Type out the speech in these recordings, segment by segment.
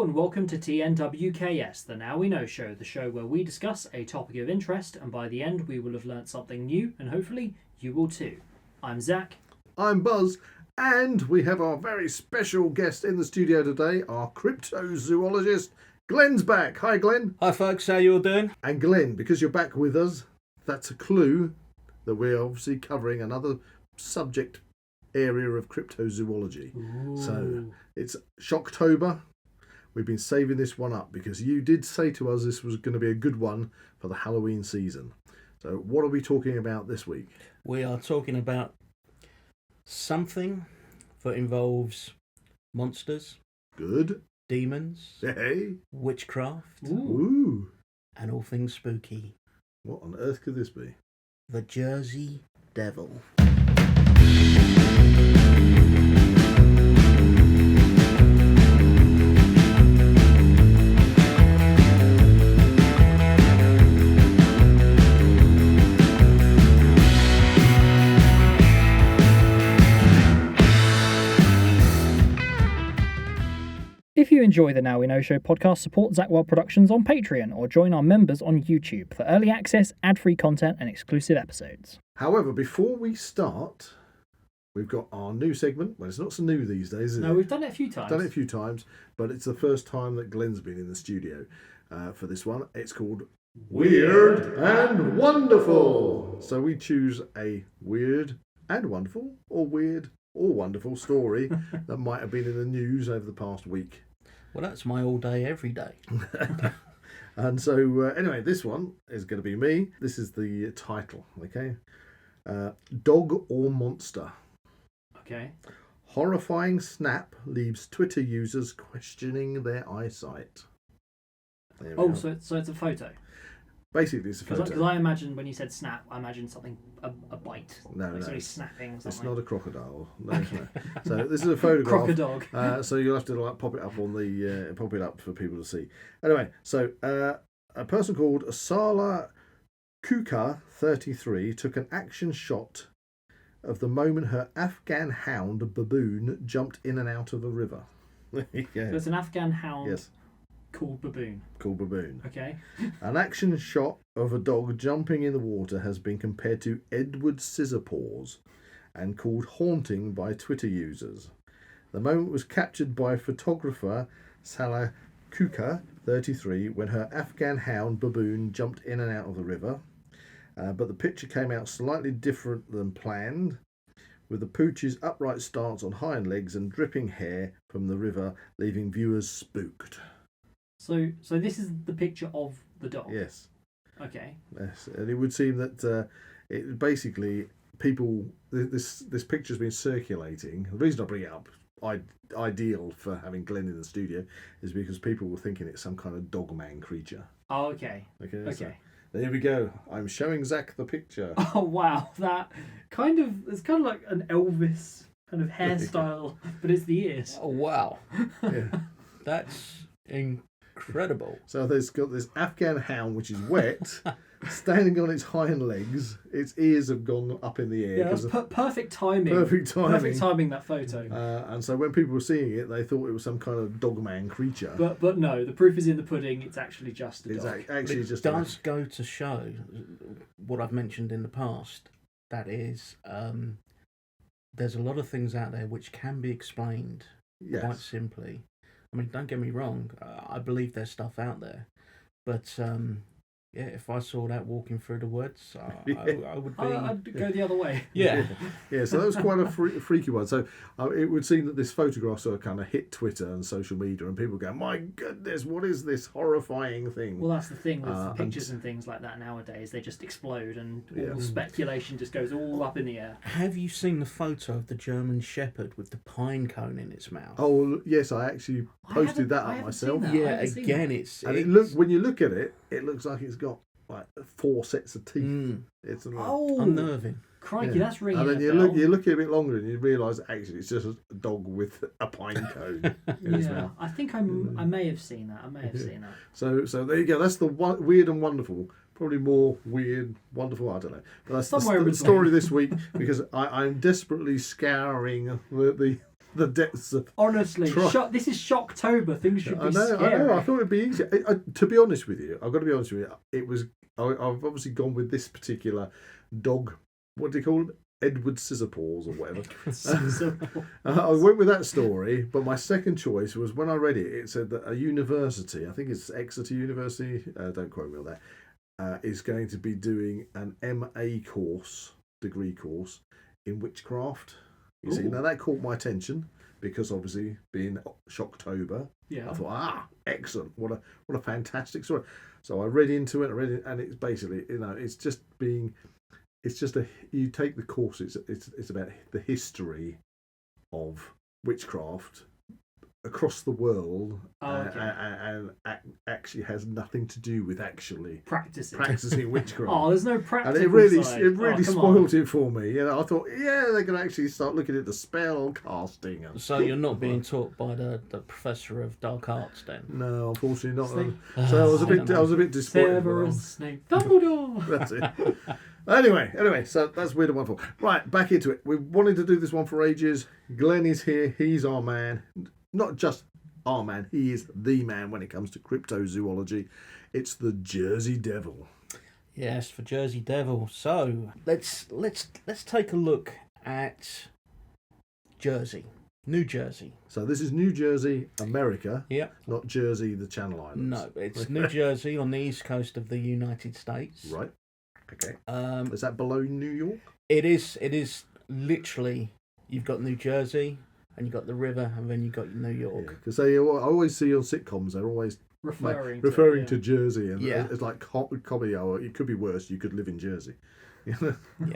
and welcome to TNWKS, the Now We Know show, the show where we discuss a topic of interest, and by the end we will have learnt something new, and hopefully you will too. I'm Zak. I'm Buzz, and we have our very special guest in the studio today, our cryptozoologist, Glenn's back. Hi, Glenn. Hi, folks. How you all doing? And Glenn, because you're back with us, that's a clue that we're obviously covering another subject area of cryptozoology. Ooh. So it's Shocktober. We've been saving this one up because you did say to us this was going to be a good one for the Halloween season. So what are we talking about this week? We are talking about something that involves monsters, Good. demons, Hey. witchcraft, Ooh. and all things spooky. What on earth could this be? The Jersey Devil. If you enjoy the Now We Know show podcast, support Zak Wylde Productions on Patreon or join our members on YouTube for early access, ad-free content and exclusive episodes. However, before we start, we've got our new segment. Well, it's not so new these days, is it? No, we've done it a few times. Done it a few times, but it's the first time that Glenn's been in the studio for this one. It's called Weird and Wonderful. So we choose a weird and wonderful, or weird or wonderful story that might have been in the news over the past week. Well, that's my all day, every day. And so, anyway, this one is going to be me. This is the title, okay? Dog or Monster. Okay. Horrifying snap leaves Twitter users questioning their eyesight. There we Oh, are. so it's a photo. Basically, it's a photo. Because I imagine when you said snap, I imagine something, a bite. No, like no. somebody snapping something. It's not a crocodile. No, no. So this is a photograph. Crocodile. So you'll have to pop it up on the pop it up for people to see. Anyway, so a person called Sala Kuka 33 took an action shot of the moment her Afghan hound baboon jumped in and out of a river. So it's an Afghan hound. Yes. Called baboon. Called baboon. Okay. An action shot of a dog jumping in the water has been compared to Edward Scissorpaws and called haunting by Twitter users. The moment was captured by photographer Salah Kuka, 33, when her Afghan hound baboon jumped in and out of the river. But the picture came out slightly different than planned, with the pooch's upright stance on hind legs and dripping hair from the river, leaving viewers spooked. So this is the picture of the dog. Yes. Okay. Yes, and it would seem that it basically people this picture's been circulating. The reason I bring it up, ideal for having Glenn in the studio, is because people were thinking it's some kind of dogman creature. Oh, okay. Okay. So Okay. there we go. I'm showing Zak the picture. Oh wow, that it's kind of like an Elvis kind of hairstyle, but it's the ears. Oh, wow. Yeah. That's incredible. So there's got this Afghan hound which is wet, standing on its hind legs. Its ears have gone up in the air. Yeah, that's perfect timing. Perfect timing. Perfect timing, that photo. And so when people were seeing it, they thought it was some kind of dogman creature. But no, the proof is in the pudding. It's actually just a It's dog. actually It just does go to show what I've mentioned in the past. That is, there's a lot of things out there which can be explained quite simply. I mean, don't get me wrong. I believe there's stuff out there, but yeah, if I saw that walking through the woods, I would be. I'd go the other way. Yeah. Yeah, so that was quite a freaky one. So it would seem that this photograph sort of kind of hit Twitter and social media, and people go, "My goodness, what is this horrifying thing?" Well, that's the thing with and- pictures and things like that nowadays. They just explode, and Yeah. all speculation just goes all up in the air. Have you seen the photo of the German Shepherd with the pine cone in its mouth? Oh yes, I actually posted that I up haven't myself. seen that. I yeah. haven't seen Again, that. it's When you look at it, it looks like it's got like 4 sets of teeth. It's like, Oh, unnerving. crikey, yeah. that's ringing And then a you bell. look a bit longer, and you realise actually it's just a dog with a pine cone in its Yeah, mouth. I think I may have seen that. I may have seen that. So there you go. That's the weird and wonderful. Probably more weird, wonderful. I don't know. But that's Somewhere in the between. story this week because I'm desperately scouring the the depths of. Honestly, this is Shocktober. Things should be scary. I know. I thought it'd be easy. To be honest with you, I've got to be honest with you. It was. I've obviously gone with this particular dog. What do you call it? Edward Scissorpaws or whatever. I went with that story, but my second choice was when I read it. It said that a university, I think it's Exeter University. Don't quote me on that. Is going to be doing an MA degree course in witchcraft. You see, now that caught my attention because obviously being Shocktober, I thought, excellent, what a fantastic story. So I read into it, and it's basically, you take the course. It's about the history of witchcraft across the world, and actually has nothing to do with actually practicing witchcraft. There's no practical and it side. really spoiled it for me. I thought, they're going to actually start looking at the spell casting. So you're not being taught by the professor of dark arts then? No, unfortunately not. So I was a bit disappointed. Severus Snape, Dumbledore. That's it. Anyway, so that's Weird and Wonderful. Right, back into it. We've wanted to do this one for ages. Glenn is here. He's our man. Not just our man, he is the man when it comes to cryptozoology. It's the Jersey Devil. Yes, for Jersey Devil. So let's take a look at Jersey, New Jersey. So this is New Jersey, America. Yep. Not Jersey, the Channel Islands. No, it's New Jersey on the east coast of the United States. Right. Okay. Is that below New York? It is literally. You've got New Jersey. And you got the river, and then you got New York. Because I always see on sitcoms, they're always referring to Jersey, and it's like comedy. Oh, it could be worse. You could live in Jersey.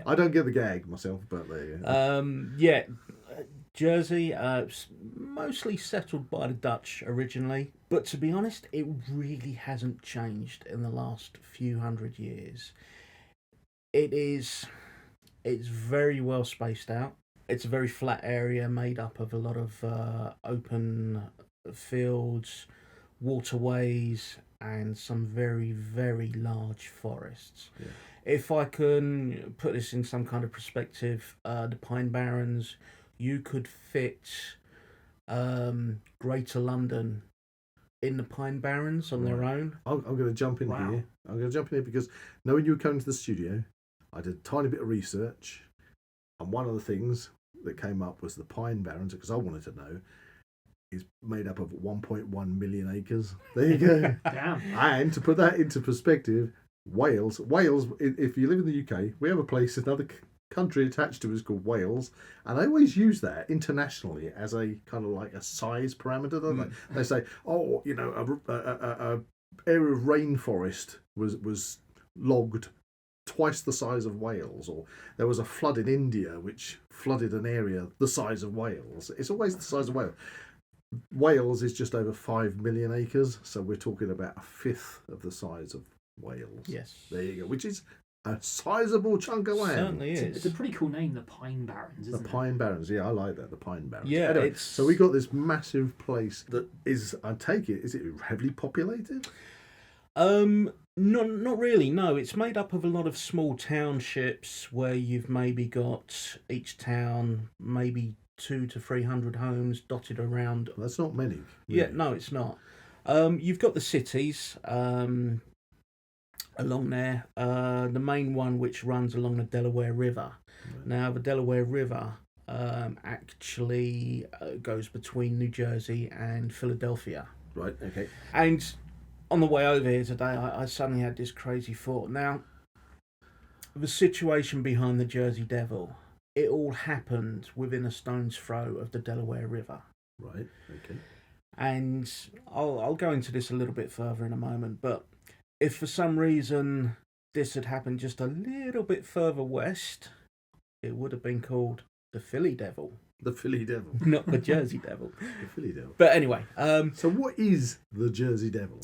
I don't get the gag myself, but there you go. Jersey, mostly settled by the Dutch originally, but to be honest, it really hasn't changed in the last few hundred years. It's very well spaced out. It's a very flat area made up of a lot of open fields, waterways, and some very, very large forests. Yeah. If I can put this in some kind of perspective, the Pine Barrens, you could fit Greater London in the Pine Barrens on their own. I'm going to jump in here. I'm going to jump in here because knowing you were coming to the studio, I did a tiny bit of research. And one of the things that came up was the Pine Barrens, because I wanted to know, is made up of 1.1 million acres. There you go. Damn. And to put that into perspective, Wales, if you live in the UK, we have a place, another country attached to us called Wales, and they always use that internationally as a kind of like a size parameter, don't they? They say, a area of rainforest was logged twice the size of Wales, or there was a flood in India which flooded an area the size of Wales. It's always the size of Wales. Wales is just over 5 million acres, so we're talking about a fifth of the size of Wales. Yes. There you go, which is a sizable chunk of land. Certainly is. It's a pretty cool name, the Pine Barrens, isn't it? The Pine Barrens, yeah, I like that, the Pine Barrens. Yeah, anyway, so we got this massive place that is, I take it, is it heavily populated? Not really, no. It's made up of a lot of small townships where you've maybe got each town, maybe 200 to 300 homes dotted around. That's not many. Really. Yeah, no, it's not. You've got the cities along there. The main one which runs along the Delaware River. Right. Now, the Delaware River actually goes between New Jersey and Philadelphia. Right, okay. And on the way over here today, I suddenly had this crazy thought. Now, the situation behind the Jersey Devil, it all happened within a stone's throw of the Delaware River. Right, okay. And I'll go into this a little bit further in a moment, but if for some reason this had happened just a little bit further west, it would have been called the Philly Devil. The Philly Devil. Not the Jersey Devil. The Philly Devil. But anyway. So what is the Jersey Devil?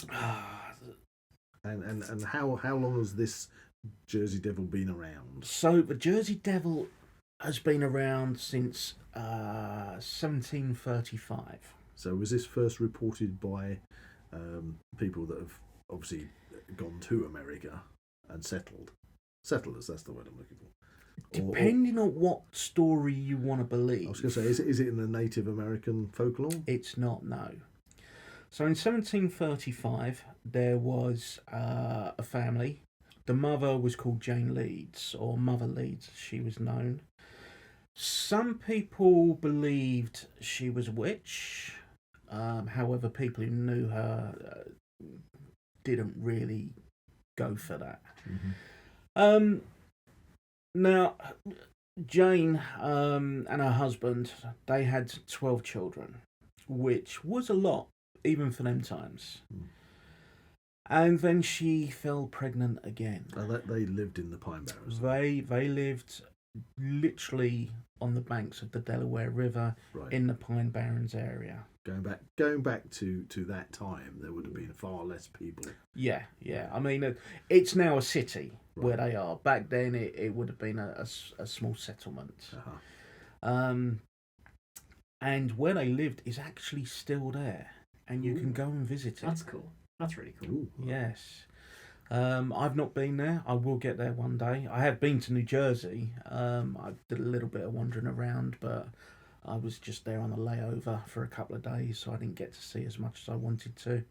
and how long has this Jersey Devil been around? So the Jersey Devil has been around since 1735. So was this first reported by people that have obviously gone to America and settled? Settlers, that's the word I'm looking for. Depending on what story you want to believe. I was going to say, is it in the Native American folklore? It's not, no. So in 1735, there was a family. The mother was called Jane Leeds, or Mother Leeds, as she was known. Some people believed she was a witch. However, people who knew her didn't really go for that. Mm-hmm. Now, Jane and her husband, they had 12 children, which was a lot, even for them times. And then she fell pregnant again. They lived in the Pine Barrens. They lived literally on the banks of the Delaware River, right, in the Pine Barrens area. Going back to that time, there would have been far less people. Yeah. I mean, it's now a city where Right. they are. Back then, it would have been a small settlement. Uh-huh. And where they lived is actually still there, and you can go and visit it. That's cool. That's really cool. Ooh. Yes. I've not been there. I will get there one day. I have been to New Jersey. I did a little bit of wandering around, but I was just there on a layover for a couple of days, so I didn't get to see as much as I wanted to.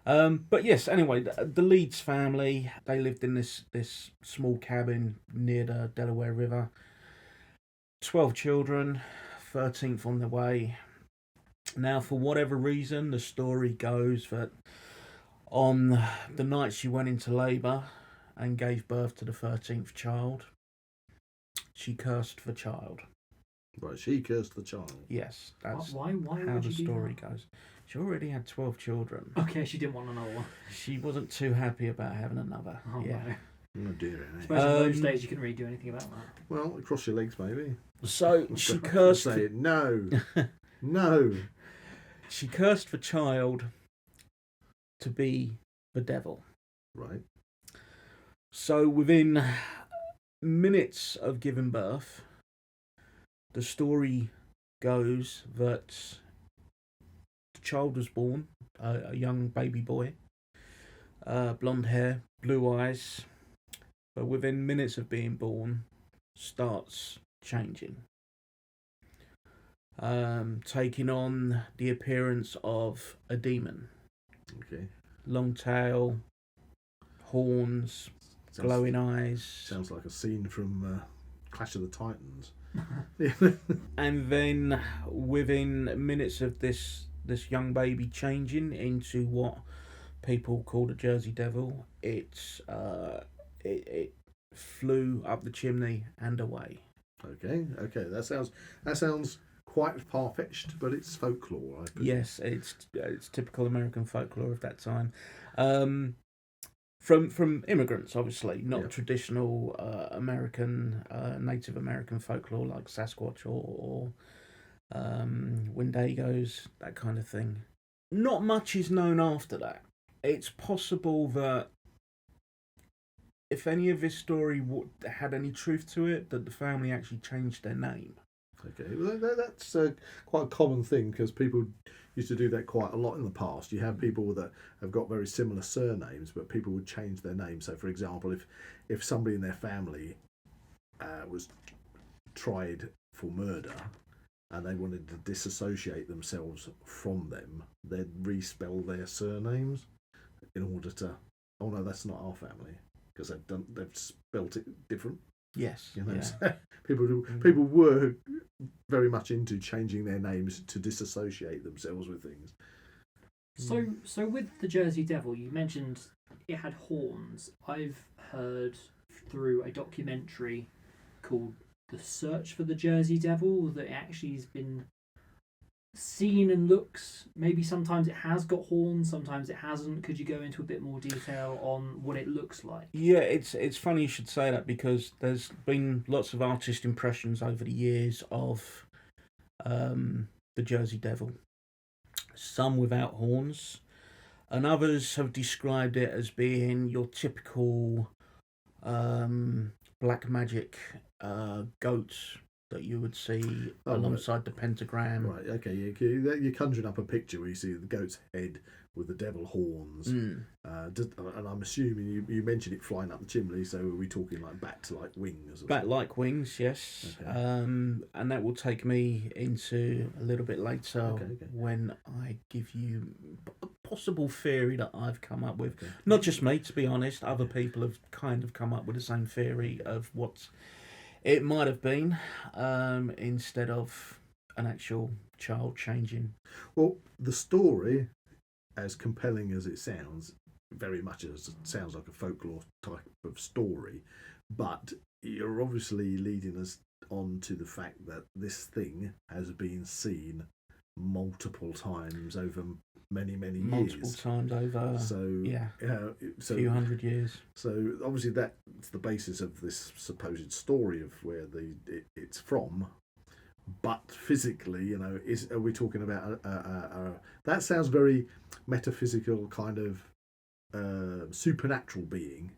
But yes, anyway, the Leeds family, they lived in this small cabin near the Delaware River. 12 children, 13th on the way. Now, for whatever reason, the story goes that on the night she went into labour and gave birth to the 13th child, she cursed the child. Right, she cursed the child. Yes, that's Why how would the you do story that? goes. She already had 12 children. Okay, she didn't want another one. She wasn't too happy about having another. Oh, yeah. no. Oh dear. Especially in those days, you couldn't really do anything about that. Well, cross your legs, maybe. So she cursed. Say it. No. No. She cursed the child to be the devil. Right. So within minutes of giving birth, the story goes that the child was born, a young baby boy, blonde hair, blue eyes, but within minutes of being born, starts changing. Taking on the appearance of a demon. Okay. Long tail, horns, glowing eyes. Sounds like a scene from Clash of the Titans. And then within minutes of this young baby changing into what people call the Jersey Devil, it flew up the chimney and away. Okay. That sounds quite far-fetched, but it's folklore, I presume. Yes, it's typical American folklore of that time. From immigrants, obviously, not traditional American, Native American folklore like Sasquatch or Wendigos, that kind of thing. Not much is known after that. It's possible that if any of this story had any truth to it, that the family actually changed their name. Okay, well, that's quite a common thing because people used to do that quite a lot in the past. You have people that have got very similar surnames, but people would change their name. So, for example, if somebody in their family was tried for murder and they wanted to disassociate themselves from them, they'd respell their surnames in order to, oh no, that's not our family, because they've spelt it different. Yes, You know, yeah. so people were very much into changing their names to disassociate themselves with things. So with the Jersey Devil, you mentioned it had horns. I've heard through a documentary called The Search for the Jersey Devil that it actually has been seen and looks, maybe sometimes it has got horns, sometimes it hasn't. Could you go into a bit more detail on what it looks like? Yeah, it's funny you should say that, because there's been lots of artist impressions over the years of the Jersey Devil. Some without horns, and others have described it as being your typical black magic goat that you would see Oh, alongside the pentagram. Right, okay, you're conjuring up a picture where you see the goat's head with the devil horns. And I'm assuming you mentioned it flying up the chimney, so are we talking like bat-like wings? Bat-like wings, yes. Okay. And that will take me into a little bit later when I give you a possible theory that I've come up with. Okay. Not just me, to be honest. Other people have kind of come up with the same theory of what it might have been, instead of an actual child changing. Well, the story, as compelling as it sounds, very much as it sounds like a folklore type of story, but you're obviously leading us on to the fact that this thing has been seen multiple times over many years. Multiple times over. So yeah, so a few hundred years. So obviously that's the basis of this supposed story of where it's from. But physically, are we talking about that sounds very metaphysical, kind of supernatural being?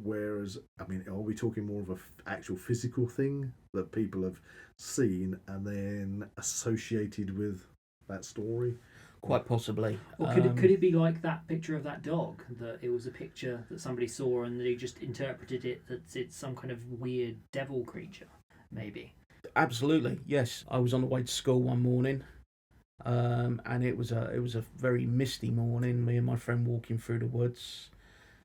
Whereas, I mean, are we talking more of an actual physical thing that people have seen and then associated with that story? Quite possibly. Or could it be like that picture of that dog, that it was a picture that somebody saw and they just interpreted it that it's some kind of weird devil creature, maybe? Absolutely, yes. I was on the way to school one morning, and it was a very misty morning. Me and my friend walking through the woods,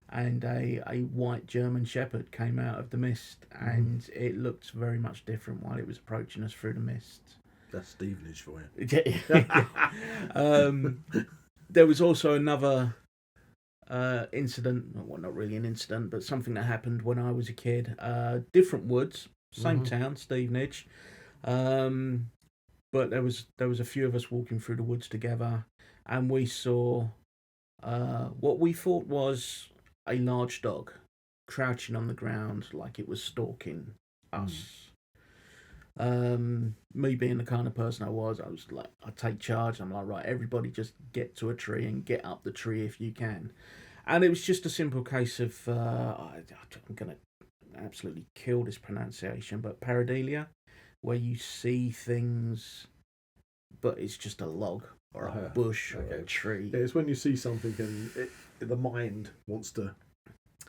and a white German Shepherd came out of the mist, and it looked very much different while it was approaching us through the mist. That's Stevenage for you. There was also another incident, well, not really an incident, but something that happened when I was a kid. Different woods, same town, Stevenage. But there was a few of us walking through the woods together, and we saw what we thought was a large dog crouching on the ground like it was stalking us. Me being the kind of person I was like, I take charge. I'm like, right, everybody just get to a tree and get up the tree if you can. And it was just a simple case of, I'm going to absolutely kill this pronunciation, but pareidolia, where you see things, but it's just a log or a bush or a tree. Yeah, it's when you see something and the mind wants to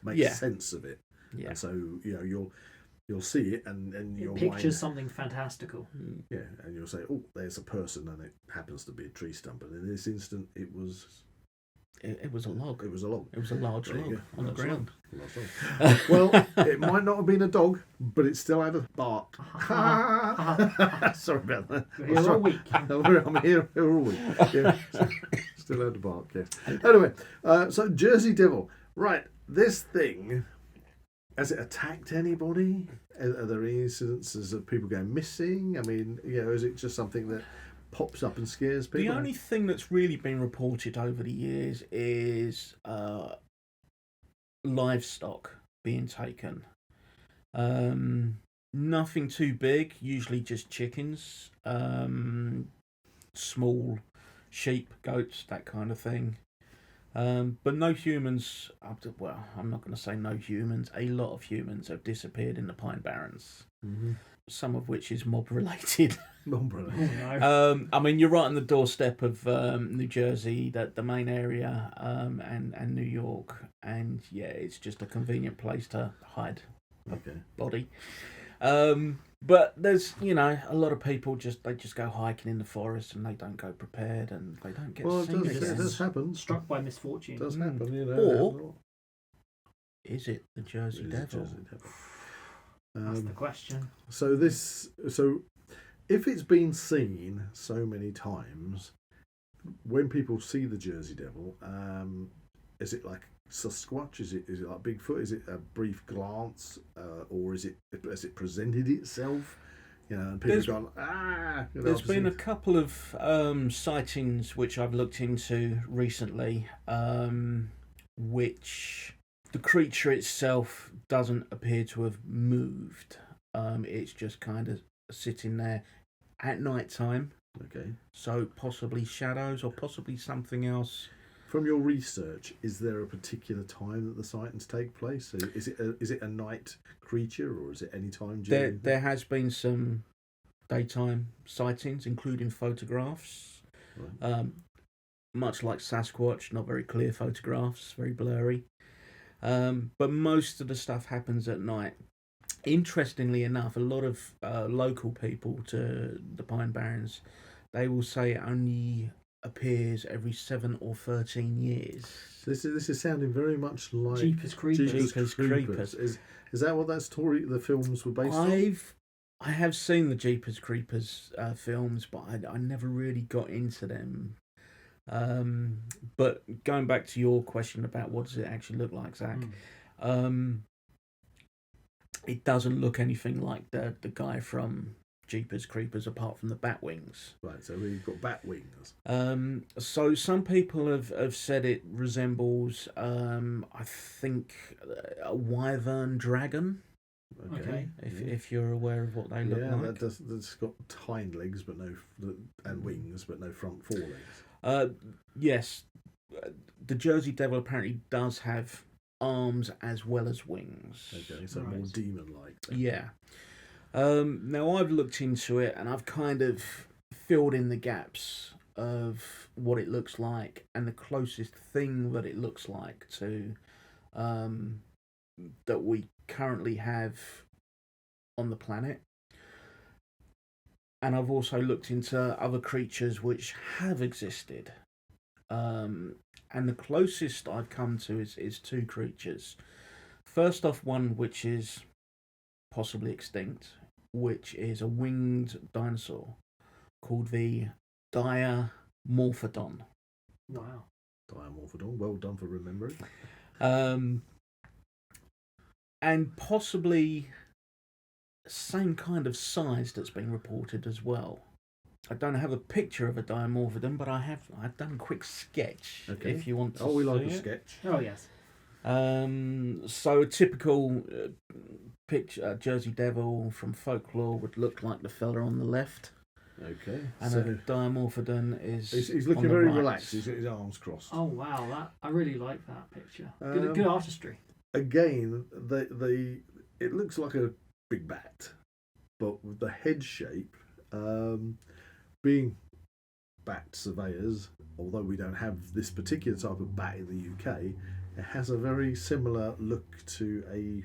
make sense of it. Yeah. And so, you'll see it and your pictures mind, something fantastical. Yeah, and you'll say, oh, there's a person, and it happens to be a tree stump. And in this instant, it was a log. It was a log. It was a large log on the ground. Well, it might not have been a dog, but it still had a bark. Sorry about that. We're here all week. I'm here all week. Yeah. Still had a bark, yes. Anyway, so Jersey Devil. Right, this thing, has it attacked anybody? Are there any incidences of people going missing? I mean, is it just something that pops up and scares people? The only thing that's really been reported over the years is livestock being taken. Nothing too big, usually just chickens, small sheep, goats, that kind of thing. But no humans, well, I'm not going to say no humans, a lot of humans have disappeared in the Pine Barrens. Mm-hmm. Some of which is mob related. Mob related. I mean, you're right on the doorstep of New Jersey, the main area, and New York, and yeah, it's just a convenient place to hide a body. But there's, a lot of people just go hiking in the forest and they don't go prepared and they don't get seen. It does happen. Struck by misfortune. It does happen, Or is it the Jersey Devil? That's the question. So if it's been seen so many times, when people see the Jersey Devil, is it like Sasquatch? Is it like Bigfoot? Is it a brief glance, or has it presented itself? And people have gone, There's been a couple of sightings which I've looked into recently, which the creature itself doesn't appear to have moved. It's just kind of sitting there at night time. Okay. So possibly shadows or possibly something else From your research, is there a particular time that the sightings take place? Is it a night creature, or is it any time during? There has been some daytime sightings, including photographs. Right. Much like Sasquatch, not very clear photographs, very blurry. But most of the stuff happens at night. Interestingly enough, a lot of local people to the Pine Barrens, they will say it only appears every 7 or 13 years. This is sounding very much like Jeepers Creepers. Jeepers Creepers. Is that what that story, the films were based on? I have seen the Jeepers Creepers films, but I never really got into them. But going back to your question about what does it actually look like, Zach, it doesn't look anything like the guy from Jeepers Creepers, apart from the bat wings. Right, so we've got bat wings. So some people have said it resembles, I think, a wyvern dragon. Okay. If you're aware of what they look like. Yeah, that's got hind legs, but and wings, but no front forelegs. Yes, the Jersey Devil apparently does have arms as well as wings. Okay, so more demon-like. Yeah. Now I've looked into it and I've kind of filled in the gaps of what it looks like and the closest thing that it looks like to that we currently have on the planet. And I've also looked into other creatures which have existed. And the closest I've come to is 2 creatures. First off, one which is possibly extinct, which is a winged dinosaur called the Diamorphodon. Wow. Diamorphodon, well done for remembering. And possibly same kind of size that's been reported as well. I don't have a picture of a Diamorphodon, but I've done a quick sketch. Okay. If you want to. Oh, we like see a it. sketch. Oh yes. So a typical picture, Jersey Devil from folklore would look like the fella on the left. Okay. And so a Diamorphodon is. He's looking very relaxed. He's got his arms crossed. Oh wow, I really like that picture. Good artistry. Again, it looks like a big bat, but with the head shape, being bat surveyors, although we don't have this particular type of bat in the UK, it has a very similar look to a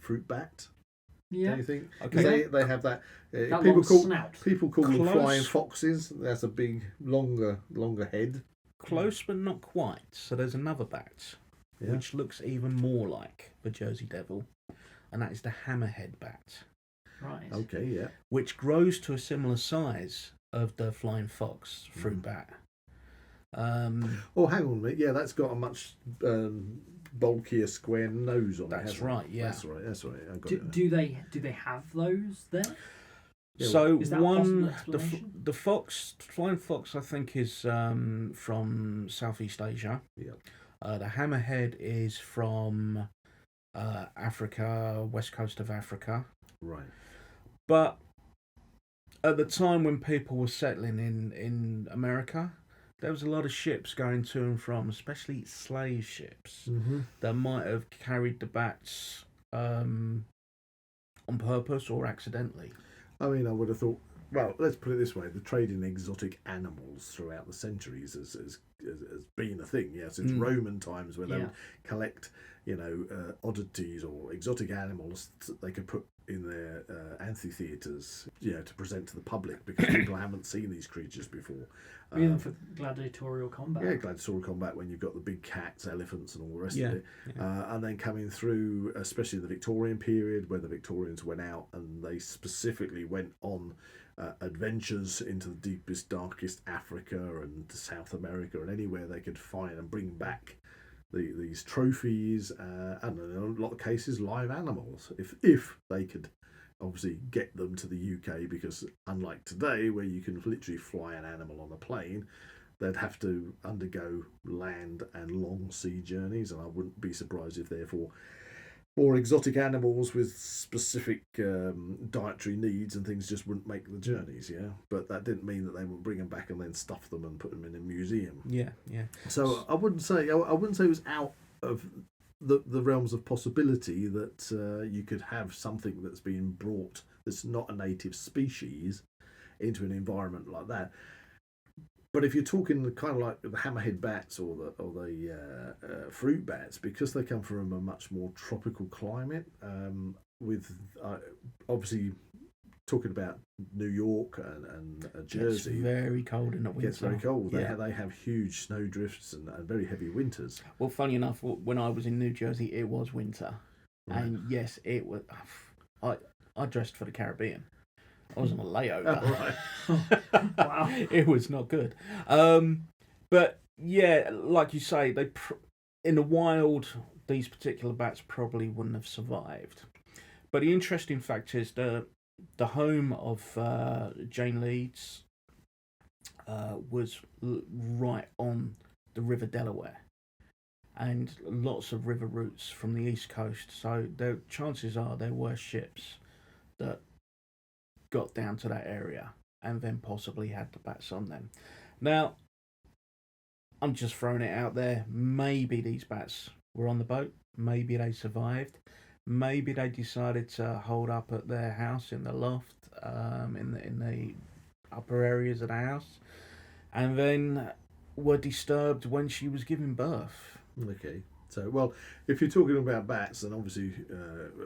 fruit bat. Yeah. Do you think? Okay. They have that. That People call them Close. flying foxes. That's a big, longer head. Close, but not quite. So there's another bat, which looks even more like the Jersey Devil, and that is the hammerhead bat. Right. Okay, yeah. Which grows to a similar size of the flying fox fruit bat. Oh, hang on a minute. Yeah, that's got a much bulkier square nose on it. That's right. Yeah. That's right. I got it. Do they have those there? Yeah, so is that a possible the explanation? flying fox, I think, is from Southeast Asia. Yeah. The hammerhead is from Africa, west coast of Africa. Right. But at the time when people were settling in America, there was a lot of ships going to and from, especially slave ships, that might have carried the bats on purpose or accidentally. I mean, I would have thought, well, let's put it this way, the trade in exotic animals throughout the centuries has been a thing, since Roman times, where they would collect, oddities or exotic animals that they could put in their amphitheatres, to present to the public, because people haven't seen these creatures before. Even for gladiatorial combat. Yeah, gladiatorial combat, when you've got the big cats, elephants and all the rest of it. Yeah. And then coming through, especially the Victorian period, where the Victorians went out and they specifically went on adventures into the deepest, darkest Africa and South America and anywhere they could find and bring back these trophies, and in a lot of cases live animals, if they could obviously get them to the UK, because unlike today where you can literally fly an animal on a plane, they'd have to undergo land and long sea journeys, and I wouldn't be surprised if therefore or exotic animals with specific dietary needs and things just wouldn't make the journeys, yeah. But that didn't mean that they would bring them back and then stuff them and put them in a museum. Yeah, yeah. So I wouldn't say it was out of the realms of possibility that you could have something that's been brought that's not a native species into an environment like that. But if you're talking kind of like the hammerhead bats or the fruit bats, because they come from a much more tropical climate, with obviously talking about New York and Jersey, it's very cold in the winter. It gets very cold. Yeah. They have huge snow drifts and very heavy winters. Well, funny enough, when I was in New Jersey, it was winter, Right. and yes, it was. I dressed for the Caribbean. I was on a layover. Oh, right. Wow. It was not good. But yeah, like you say, in the wild, these particular bats probably wouldn't have survived. But the interesting fact is the home of Jane Leeds was right on the River Delaware, and lots of river routes from the east coast. So the chances are there were ships that got down to that area and then possibly had the bats on them. Now, I'm just throwing it out there. Maybe these bats were on the boat. Maybe they survived. Maybe they decided to hold up at their house in the loft, in the upper areas of the house, and then were disturbed when she was giving birth. Okay. So, well, if you're talking about bats, then obviously,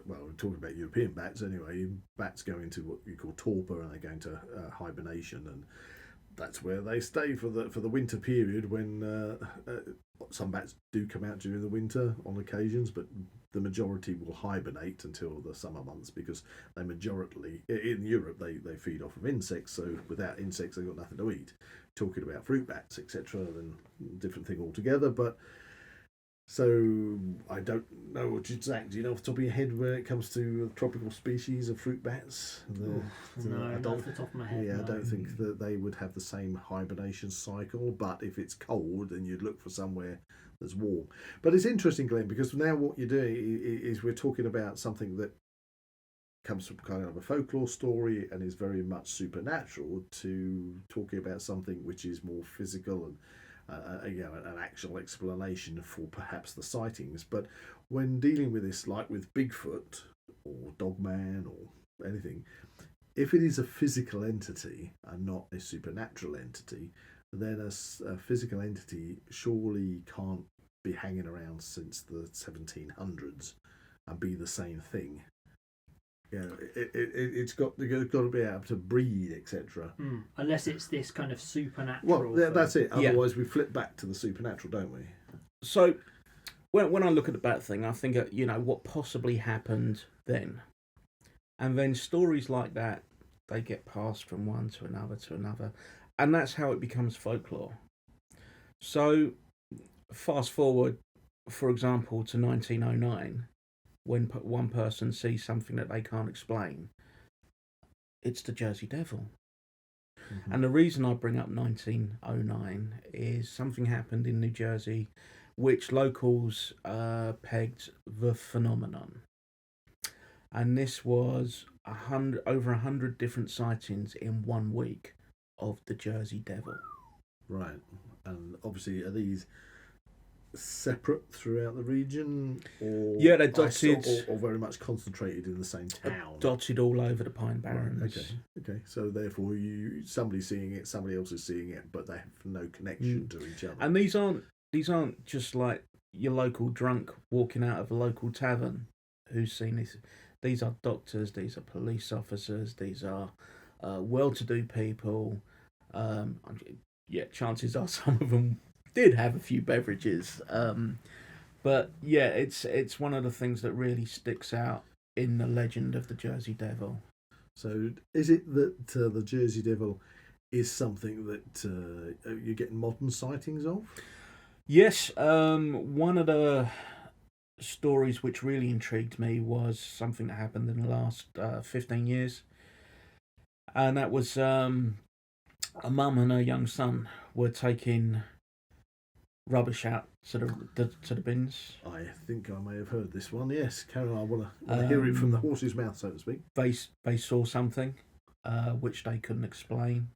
we're talking about European bats anyway. Bats go into what you call torpor, and they go into hibernation, and that's where they stay for the winter period. When some bats do come out during the winter on occasions, but the majority will hibernate until the summer months, because they majority in Europe they feed off of insects. So without insects, they've got nothing to eat. Talking about fruit bats, etc., then different thing altogether, but. So I don't know, Zak, do you know off the top of your head where it comes to tropical species of fruit bats? No, not off the top of my head. Yeah, no. I don't think that they would have the same hibernation cycle, but if it's cold, then you'd look for somewhere that's warm. But it's interesting, Glenn, because now what you're doing is we're talking about something that comes from kind of a folklore story and is very much supernatural, to talking about something which is more physical and an actual explanation for perhaps the sightings. But when dealing with this, like with Bigfoot or Dogman or anything, if it is a physical entity and not a supernatural entity, then a physical entity surely can't be hanging around since the 1700s and be the same thing. You know, it's got to be able to breed, etc. Unless it's this kind of supernatural. Well, that's it. Yeah. Otherwise, we flip back to the supernatural, don't we? So when I look at the bat thing, I think, what possibly happened then. And then stories like that, they get passed from one to another. And that's how it becomes folklore. So fast forward, for example, to 1909, when one person sees something that they can't explain, it's the Jersey Devil. Mm-hmm. And the reason I bring up 1909 is something happened in New Jersey which locals pegged the phenomenon. And this was over 100 different sightings in 1 week of the Jersey Devil. Right. And obviously, are these separate throughout the region, or they're dotted, or very much concentrated in the same town? Dotted all over the Pine Barrens. Right, okay. So therefore, somebody's seeing it, somebody else is seeing it, but they have no connection to each other. And these aren't just like your local drunk walking out of a local tavern who's seen this. These are doctors. These are police officers. These are well-to-do people. Chances are some of them did have a few beverages, but yeah, it's one of the things that really sticks out in the legend of the Jersey Devil. So is it that the Jersey Devil is something that you're getting modern sightings of? Yes, one of the stories which really intrigued me was something that happened in the last 15 years, and that was a mum and her young son were taking rubbish out to the bins. I think I may have heard this one. Yes, Karen, I want to hear it from the horse's mouth, so to speak. They saw something which they couldn't explain.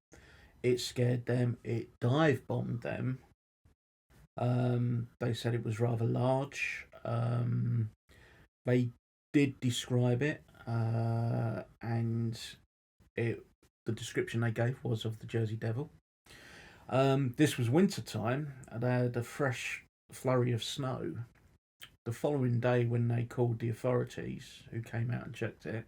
It scared them. It dive bombed them. They said it was rather large. They did describe it, and the description they gave was of the Jersey Devil. This was winter time, and they had a fresh flurry of snow. The following day, when they called the authorities, who came out and checked it,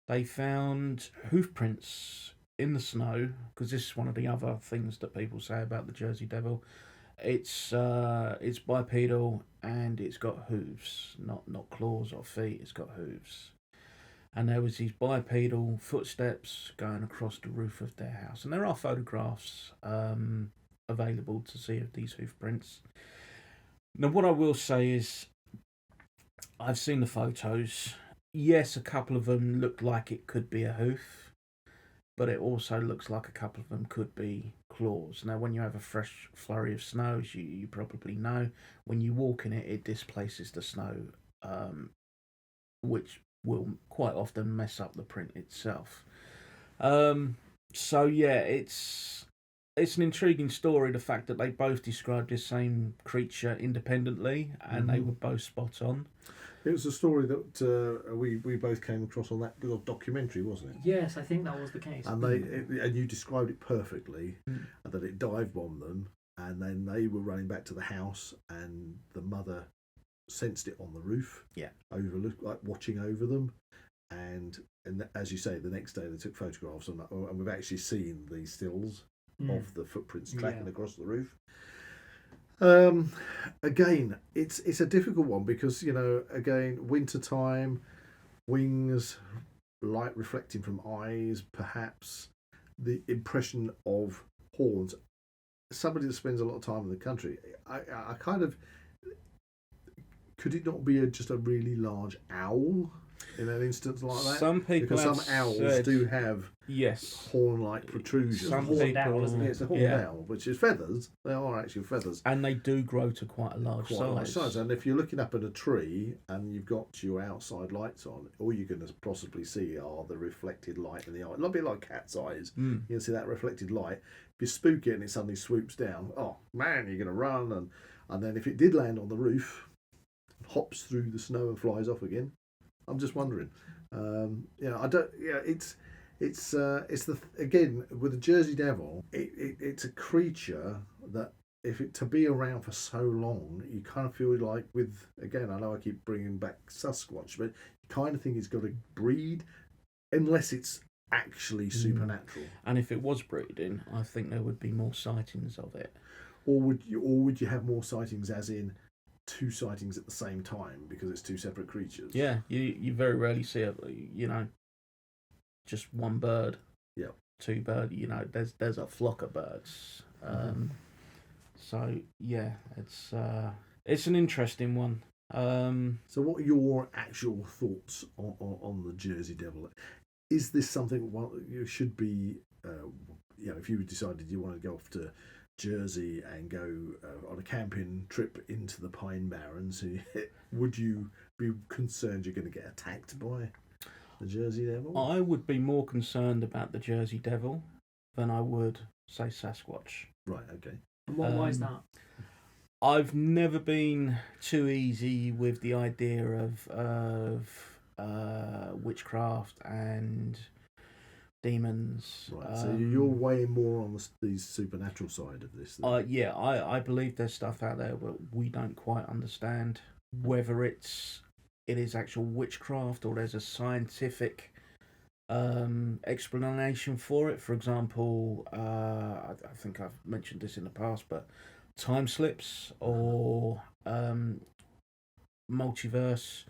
they found hoof prints in the snow, because this is one of the other things that people say about the Jersey Devil. It's bipedal, and it's got hooves, not claws or feet. It's got hooves, and there was these bipedal footsteps going across the roof of their house. And there are photographs available to see of these hoof prints. Now, what I will say is, I've seen the photos. Yes, a couple of them look like it could be a hoof, but it also looks like a couple of them could be claws. Now, when you have a fresh flurry of snow, as you probably know, when you walk in it, it displaces the snow, which will quite often mess up the print itself. So yeah, it's an intriguing story, the fact that they both described the same creature independently, and they were both spot on. It was a story that we both came across on that little documentary, wasn't it? Yes, I think that was the case. And and you described it perfectly, that it dive bombed them, and then they were running back to the house, and the mother sensed it on the roof, watching over them, and as you say, the next day they took photographs, and we've actually seen these stills of the footprints tracking across the roof. Again, it's a difficult one because, again, winter time, wings, light reflecting from eyes, perhaps the impression of horns. Somebody that spends a lot of time in the country, I kind of, could it not be just a really large owl in an instance like that? Some people because some owls do have horn-like protrusions. Some horned owl, isn't it? It's a horned owl, which is feathers. They are actually feathers, and they do grow to quite a large size. And if you're looking up at a tree and you've got your outside lights on, all you're going to possibly see are the reflected light in the eye. A little bit like cat's eyes. You can see that reflected light. If you spook it and it suddenly swoops down, oh man, you're going to run. And then if it did land on the roof, hops through the snow and flies off again. I'm just wondering. I don't. Yeah, it's the again with the Jersey Devil. It's a creature that to be around for so long, you kind of feel like again. I know I keep bringing back Sasquatch, but you kind of think it's got to breed, unless it's actually supernatural. And if it was breeding, I think there would be more sightings of it. Or would you have more sightings, as in two sightings at the same time, because it's two separate creatures? Yeah, you very rarely see just one bird. Yeah. Two bird. There's a flock of birds. So yeah, it's an interesting one. So what are your actual thoughts on the Jersey Devil? Is this something you should be? If you decided you want to go off to Jersey and go on a camping trip into the Pine Barrens, would you be concerned you're going to get attacked by the Jersey Devil? I would be more concerned about the Jersey Devil than I would, say, Sasquatch. Right, okay. And why is that? I've never been too easy with the idea of witchcraft and demons. Right, so you're way more on the supernatural side of this. I believe there's stuff out there that we don't quite understand, whether it is actual witchcraft or there's a scientific explanation for it. For example, I think I've mentioned this in the past, but time slips or multiverse.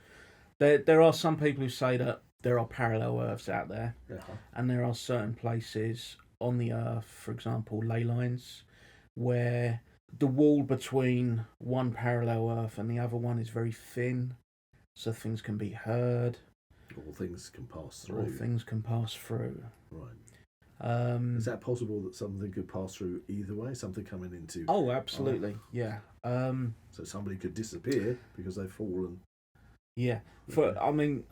There are some people who say that there are parallel Earths out there, and there are certain places on the Earth, for example, ley lines, where the wall between one parallel Earth and the other one is very thin, so things can be heard. All things can pass through. All things can pass through. Right. Is that possible that something could pass through either way? Something coming into... Oh, absolutely, yeah. So somebody could disappear because they've fallen. Yeah. I mean,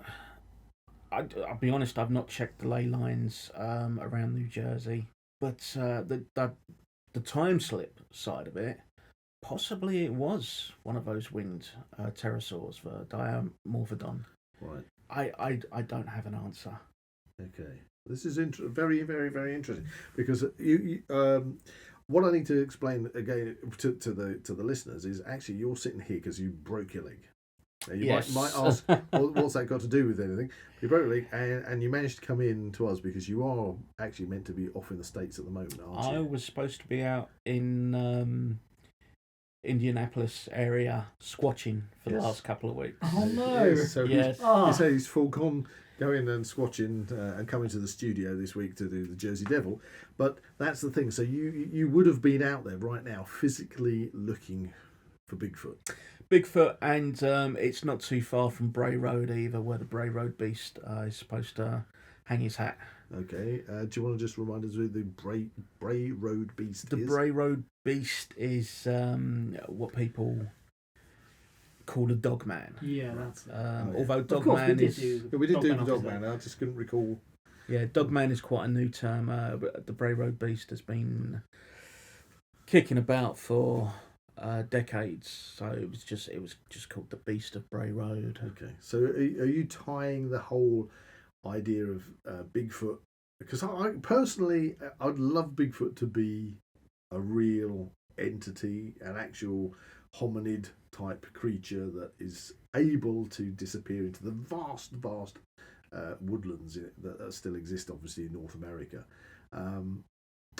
I'll be honest, I've not checked the ley lines around New Jersey, but the time slip side of it, possibly it was one of those winged pterosaurs, the Diamorphodon. Right. I don't have an answer. Okay. This is very, very, very interesting because you what I need to explain again to the listeners is actually you're sitting here because you broke your leg. Now, you might ask, what's that got to do with anything? You broke your leg and you managed to come in to us because you are actually meant to be off in the States at the moment, aren't you? I was supposed to be out in Indianapolis area squatching for the last couple of weeks. Oh no! So he's full con going and squatching and coming to the studio this week to do the Jersey Devil. But that's the thing. So you would have been out there right now physically looking for Bigfoot. Bigfoot, and it's not too far from Bray Road either, where the Bray Road Beast is supposed to hang his hat. Okay. Do you want to just remind us who the Bray Road Beast is? The Bray Road Beast is what people call a Dogman. Yeah, that's it. Although Dogman is... We did do the Dogman, I just couldn't recall. Yeah, Dogman is quite a new term. But the Bray Road Beast has been kicking about for decades, so it was just called the Beast of Bray Road. Okay, so are you tying the whole idea of Bigfoot? Because I personally, I'd love Bigfoot to be a real entity, an actual hominid type creature that is able to disappear into the vast woodlands that still exist, obviously, in North America.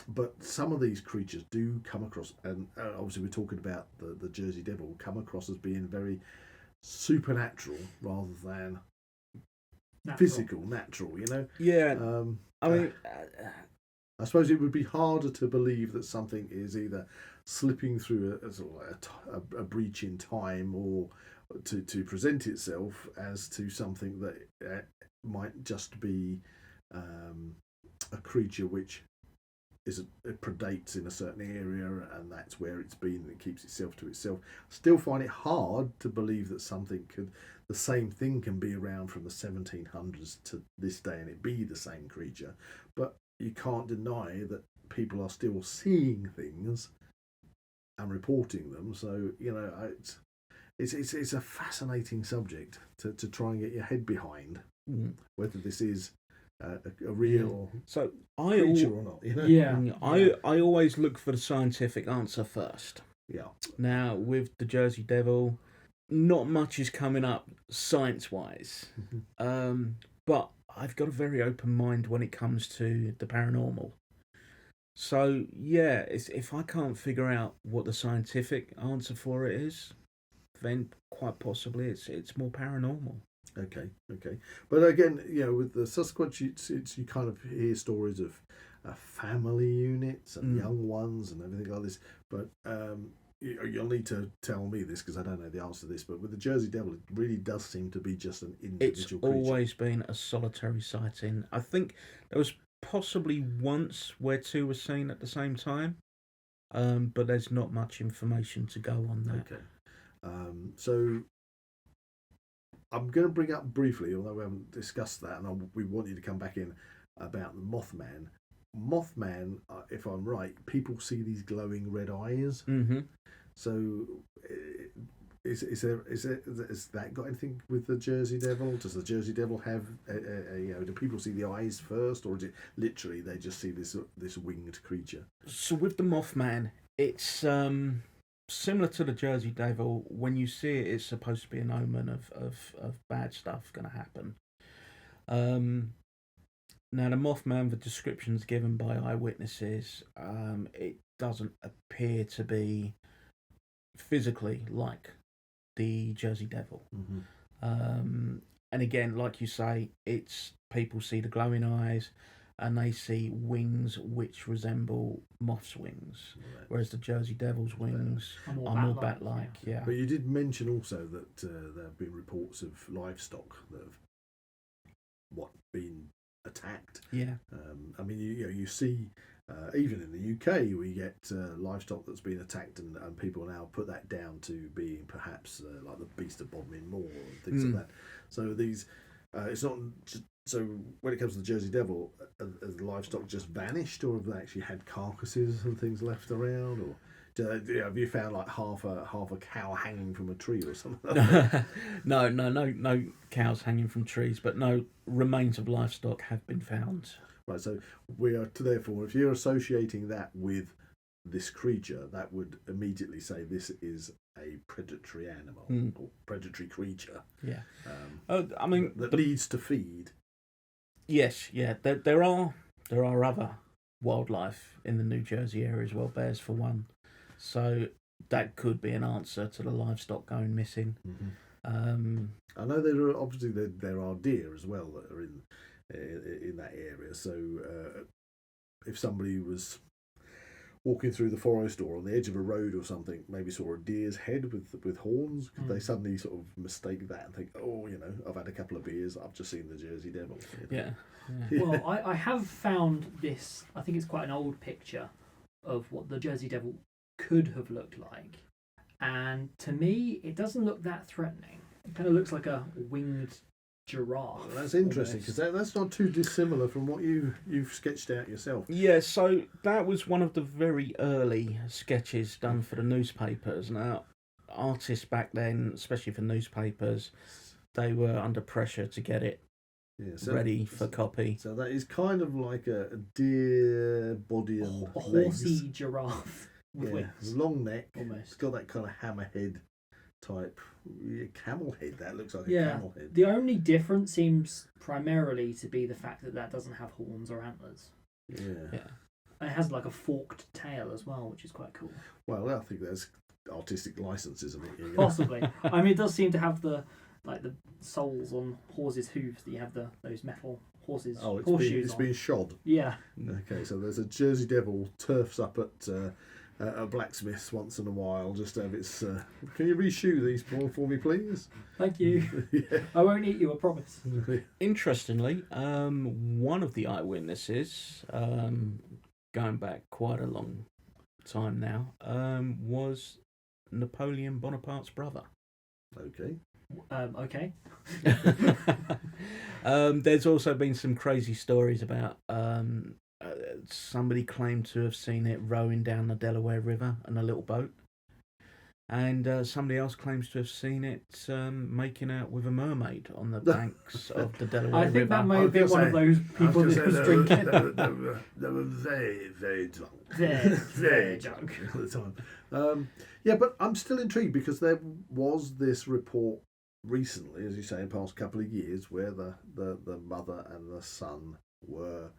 But some of these creatures do come across, and obviously we're talking about the Jersey Devil, come across as being very supernatural rather than natural, you know? Yeah. I mean... I suppose it would be harder to believe that something is either slipping through a breach in time or to present itself as to something that might just be a creature which it predates in a certain area and that's where it's been and it keeps itself to itself. Still find it hard to believe that the same thing can be around from the 1700s to this day and it be the same creature. But you can't deny that people are still seeing things and reporting them. So, you know, it's a fascinating subject to try and get your head behind, whether this is a real creature or not. You know? Yeah. I always look for the scientific answer first. Yeah. Now, with the Jersey Devil, not much is coming up science-wise. But I've got a very open mind when it comes to the paranormal. So, yeah, if I can't figure out what the scientific answer for it is, then quite possibly it's more paranormal. Okay. But again, you know, with the Sasquatch, you kind of hear stories of family units and young ones and everything like this. But you'll need to tell me this because I don't know the answer to this. But with the Jersey Devil, it really does seem to be just an individual creature. It's always been a solitary sighting. I think there was possibly once where two were seen at the same time, but there's not much information to go on that. Okay. So I'm going to bring up briefly, although we haven't discussed that, and we want you to come back in about the Mothman. Mothman, if I'm right, people see these glowing red eyes. Mm-hmm. So, is that got anything with the Jersey Devil? Does the Jersey Devil have do people see the eyes first, or is it literally they just see this winged creature? So with the Mothman, it's similar to the Jersey Devil. When you see it, it's supposed to be an omen of bad stuff going to happen. Now, the Mothman, the descriptions given by eyewitnesses, it doesn't appear to be physically like the Jersey Devil. Mm-hmm. And again, like you say, it's people see the glowing eyes and they see wings which resemble moth's wings, whereas the Jersey Devil's wings are more bat-like. Yeah. But you did mention also that there have been reports of livestock that have been attacked. Yeah. I mean, you see, even in the UK, we get livestock that's been attacked, and people now put that down to being perhaps like the beast of Bodmin Moor and things like that. So these, it's not just, so when it comes to the Jersey Devil, has the livestock just vanished, or have they actually had carcasses and things left around, or have you found like half a cow hanging from a tree or something? No cows hanging from trees, but no remains of livestock have been found. Right, so we are therefore, if you're associating that with this creature, that would immediately say this is a predatory animal or predatory creature. Yeah. I mean, that needs to feed. Yes, yeah. There are other wildlife in the New Jersey area as well. Bears for one. So that could be an answer to the livestock going missing. I know there are deer as well that are in that area. So if somebody was walking through the forest or on the edge of a road or something, maybe saw a deer's head with horns, could they suddenly sort of mistake that and think, oh, I've had a couple of beers, I've just seen the Jersey Devil. Yeah. Well, I have found this, I think it's quite an old picture of what the Jersey Devil could have looked like, and to me it doesn't look that threatening. It kind of looks like a winged giraffe. Well, that's interesting, because that's not too dissimilar from what you've sketched out yourself. Yeah, so that was one of the very early sketches done for the newspapers. Now, artists back then, especially for newspapers, they were under pressure to get it ready for copy. So that is kind of like a deer body and a legs. Horsey giraffe with wings. Long neck. Almost. It's got that kind of hammerhead type camel head. That looks like a camel head. The only difference seems primarily to be the fact that doesn't have horns or antlers. Yeah. And it has like a forked tail as well, which is quite cool. Well, I think there's artistic license, isn't it? Possibly. I mean, it does seem to have the soles on horses' hooves that you have those metal horseshoes. It's been shod. Yeah. Okay, so there's a Jersey Devil turfs up at a blacksmith's once in a while, just to have its. Can you reshoe these for me, please? Thank you. I won't eat you, I promise. Interestingly, one of the eyewitnesses, going back quite a long time now, was Napoleon Bonaparte's brother. Okay. Okay. There's also been some crazy stories about somebody claimed to have seen it rowing down the Delaware River in a little boat, and somebody else claims to have seen it making out with a mermaid on the banks of the Delaware River. I think that may have been one of those people that was drinking. They were very, very drunk. Very drunk at the time. Yeah, but I'm still intrigued, because there was this report recently, as you say, in the past couple of years, where the mother and the son were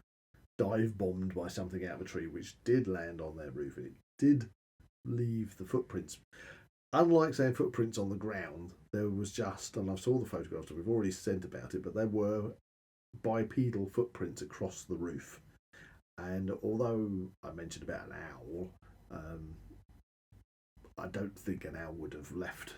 dive bombed by something out of a tree, which did land on their roof, and it did leave the footprints. Unlike saying footprints on the ground, there was just, and I saw the photographs that we've already said about it, but there were bipedal footprints across the roof. And although I mentioned about an owl, I don't think an owl would have left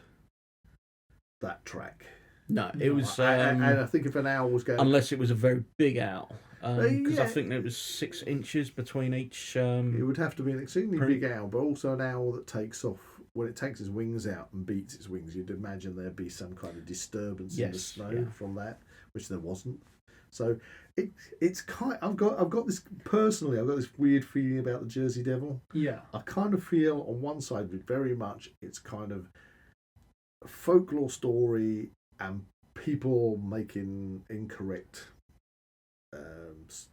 that track. No, it was. And I think if an owl was going, unless it was a very big owl, because I think there was 6 inches between each. It would have to be an extremely big owl, but also an owl that takes off when it takes its wings out and beats its wings. You'd imagine there'd be some kind of disturbance in the snow from that, which there wasn't. So it's kind. I've got this personally. I've got this weird feeling about the Jersey Devil. Yeah. I kind of feel on one side of it very much it's kind of a folklore story and people making incorrect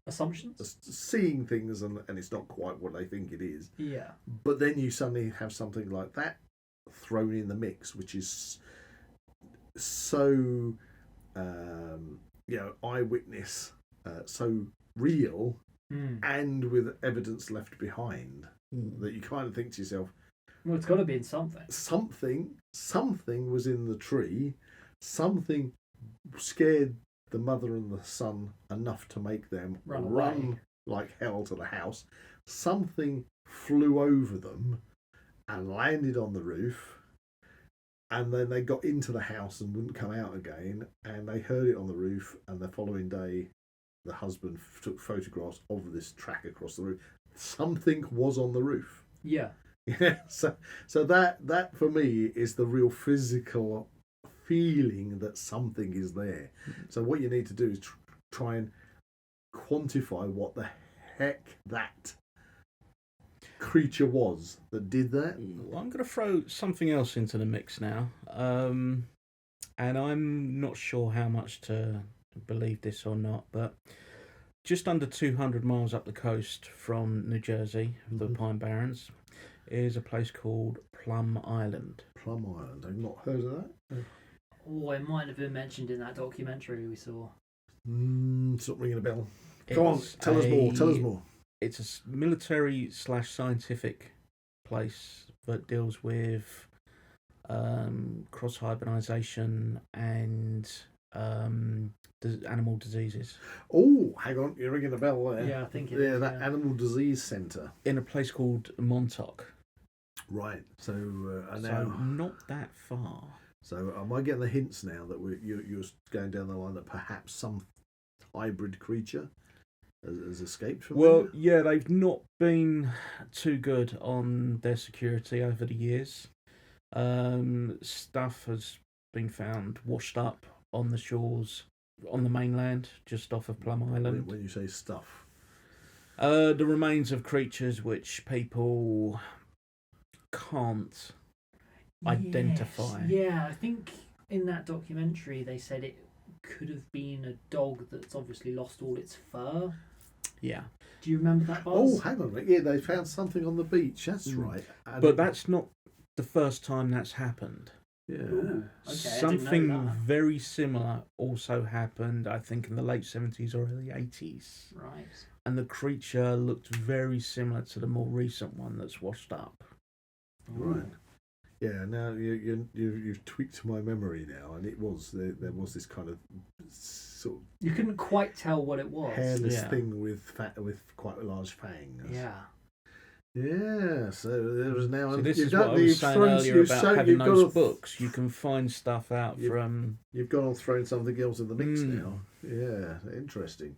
assumptions, seeing things, and it's not quite what they think it is. Yeah. But then you suddenly have something like that thrown in the mix, which is so eyewitness, so real, and with evidence left behind, that you kind of think to yourself, well, it's got to be in something. Something was in the tree. Something scared the mother and the son enough to make them run like hell to the house. Something flew over them and landed on the roof, and then they got into the house and wouldn't come out again, and they heard it on the roof, and the following day the husband took photographs of this track across the roof. Something was on the roof. Yeah. Yeah. So that for me is the real physical feeling that something is there. So what you need to do is try and quantify what the heck that creature was that did that. Well, I'm going to throw something else into the mix now, and I'm not sure how much to believe this or not, but just under 200 miles up the coast from New Jersey, the Pine Barrens, is a place called Plum Island. Plum Island. I've not heard of that. Oh, it might have been mentioned in that documentary we saw. It's not ringing a bell. Go on, tell us more. Tell us more. It's a military/scientific place that deals with cross-hybridization and animal diseases. Oh, hang on, you're ringing a bell there. Yeah, I think it is. That animal disease centre. In a place called Montauk. Right, so So not that far. So am I getting the hints now that you're going down the line that perhaps some hybrid creature has escaped from Well, there? yeah, they've not been too good on their security over the years. Stuff has been found washed up on the shores on the mainland, just off of Plum Island. When you say stuff, the remains of creatures which people can't identify. Yeah, I think in that documentary they said it could have been a dog that's obviously lost all its fur. Yeah. Do you remember that, Buzz? oh, hang on a minute. Yeah, they found something on the beach. That's right. And But that's not the first time that's happened. yeah. Ooh, okay, Something I didn't know that. very similar also happened, I think, in the late 70s or early 80s. Right. And the creature looked very similar to the more recent one that's washed up. Right. Yeah. Now you've tweaked my memory now, and it was there was this kind of sort of You couldn't quite tell what it was. hairless Yeah. thing with quite large fangs. Yeah. Yeah, so there was now. So this you've is what I done- was you've saying thrown- earlier you've about so- having you've got those to- books. You can find stuff out You've- from... You've gone on throwing something else in the mix Mm. now. Yeah, interesting.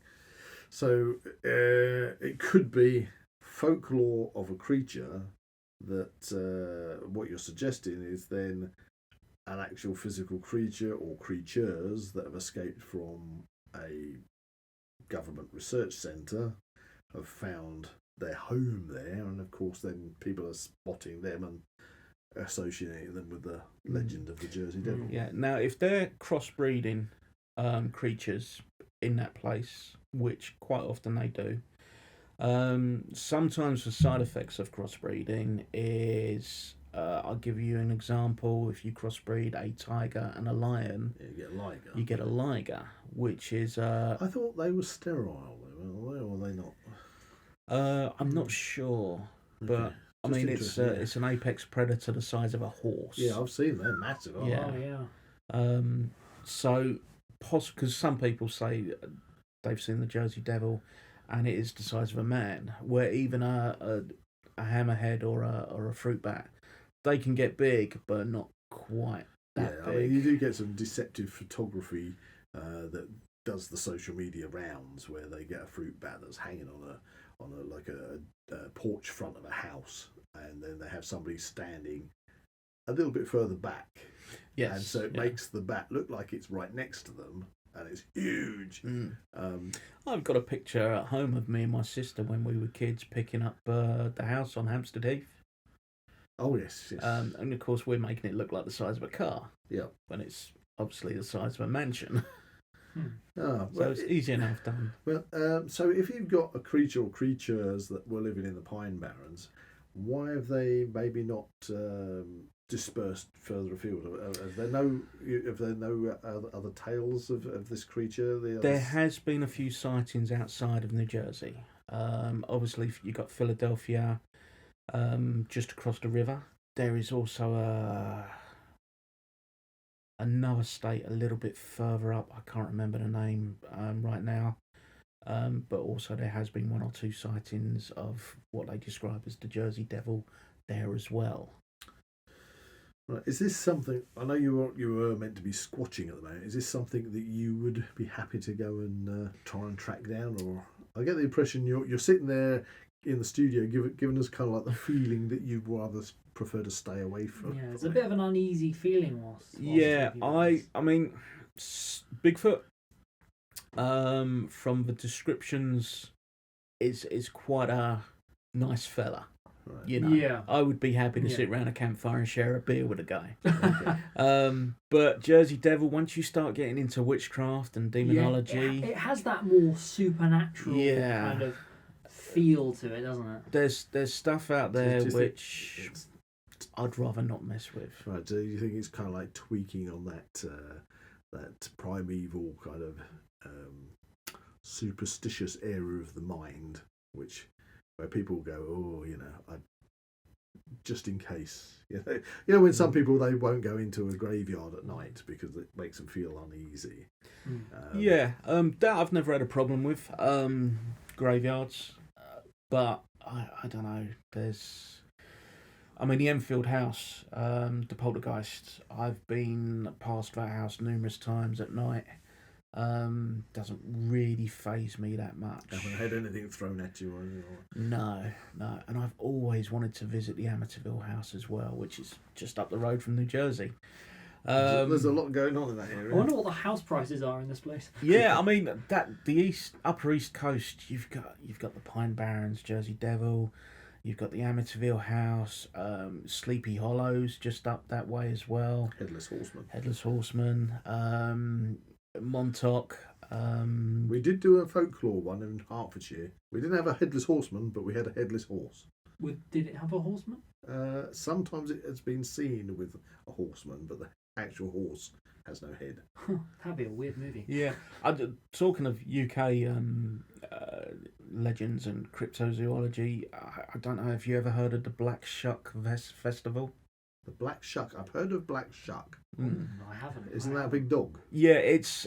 So it could be folklore of a creature that what you're suggesting is then an actual physical creature or creatures that have escaped from a government research centre, have found their home there, and of course then people are spotting them and associating them with the legend of the Jersey Devil. Yeah. Now, if they're crossbreeding creatures in that place, which quite often they do, sometimes the side effects of crossbreeding is, I'll give you an example. If you crossbreed a tiger and a lion, Yeah, you get liger. you get a liger, which is... I thought they were sterile, though, or were they not? I'm not sure, but Okay. I Just mean, interesting, yeah. it's an apex predator the size of a horse. Yeah, I've seen them, massive. Aren't Yeah. Oh, yeah. So, because some people say they've seen the Jersey Devil, and it is the size of a man, where even a hammerhead or a fruit bat, they can get big, but not quite that yeah, big. I mean, you do get some deceptive photography that does the social media rounds, where they get a fruit bat that's hanging on a porch front of a house, and then they have somebody standing a little bit further back. Yes, And so it yeah. makes the bat look like it's right next to them, and it's huge. Mm. Um, I've got a picture at home of me and my sister when we were kids picking up the house on Hampstead Heath. oh yes, yes. And of course, we're making it look like the size of a car. Yeah. When it's obviously the size of a mansion. Ah, So it's easy enough done. Well, so if you've got a creature or creatures that were living in the Pine Barrens, why have they maybe not dispersed further afield? Have there no other tales of this creature? There has been a few sightings outside of New Jersey. Obviously, you've got Philadelphia, just across the river. There is also another state a little bit further up. I can't remember the name right now. But also there has been one or two sightings of what they describe as the Jersey Devil there as well. Right. Is this something? I know you were meant to be squatching at the moment. Is this something that you would be happy to go and try and track down, or I get the impression you're sitting there in the studio, giving us kind of like the feeling that you'd rather prefer to stay away from. Yeah, it's a bit of an uneasy feeling whilst Yeah, talking I mean, Bigfoot. From the descriptions, is quite a nice fella. Right. You know, Yeah. I would be happy to Yeah. sit around a campfire and share a beer with a guy. Okay. But Jersey Devil, once you start getting into witchcraft and demonology, it has that more supernatural Yeah. kind of feel to it, doesn't it? there's stuff out there Do you think which it's- I'd rather not mess with. Right. Do you think it's kind of like tweaking on that that primeval kind of superstitious area of the mind, where people go, oh, just in case, when some people, they won't go into a graveyard at night because it makes them feel uneasy. That I've never had a problem with graveyards, but I don't know. The Enfield house, the poltergeist. I've been past that house numerous times at night. Doesn't really faze me that much. Haven't had anything thrown at you or anything? No. And I've always wanted to visit the Amityville house as well, which is just up the road from New Jersey. There's a lot going on in that area. I wonder what the house prices are in this place. Yeah, the upper east coast. You've got the Pine Barrens, Jersey Devil. You've got the Amityville house, Sleepy Hollows just up that way as well. Headless Horseman, Montauk. We did do a folklore one in Hertfordshire. We didn't have a headless horseman, but we had a headless horse. Did it have a horseman? Sometimes it has been seen with a horseman, but the actual horse has no head. That'd be a weird movie. Yeah, talking of UK legends and cryptozoology, I don't know if you ever heard of the Black Shuck Festival. The black shuck. I've heard of black shuck. I haven't. Isn't that a big dog? Yeah, it's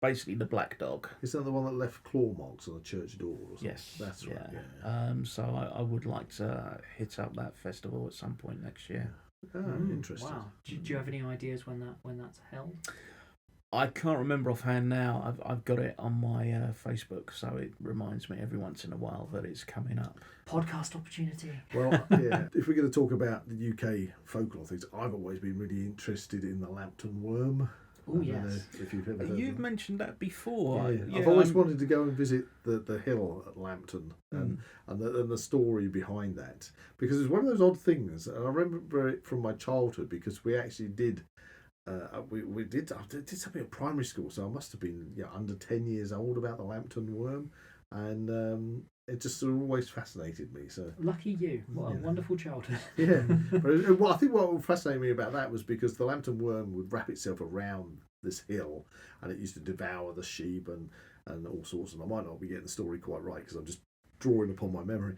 basically the black dog. Isn't that the one that left claw marks on the church door or something? Yes, That's right. Yeah. So I would like to hit up that festival at some point next year. Oh, interesting. Wow. Do you have any ideas when that's held? I can't remember offhand now. I've got it on my Facebook, so it reminds me every once in a while that it's coming up. Podcast opportunity. Well, yeah. If we're going to talk about the UK folklore things, I've always been really interested in the Lambton worm. Oh, yes. If you've ever heard You've of mentioned that before. Yeah. I've always wanted to go and visit the hill at Lambton and the story behind that, because it's one of those odd things, and I remember it from my childhood because we actually did. I did something at primary school, so I must have been under 10 years old, about the Lambton worm, and it just sort of always fascinated me. So lucky you! What a wonderful childhood. Yeah, but I think what fascinated me about that was because the Lambton worm would wrap itself around this hill, and it used to devour the sheep and all sorts. And I might not be getting the story quite right because I'm just drawing upon my memory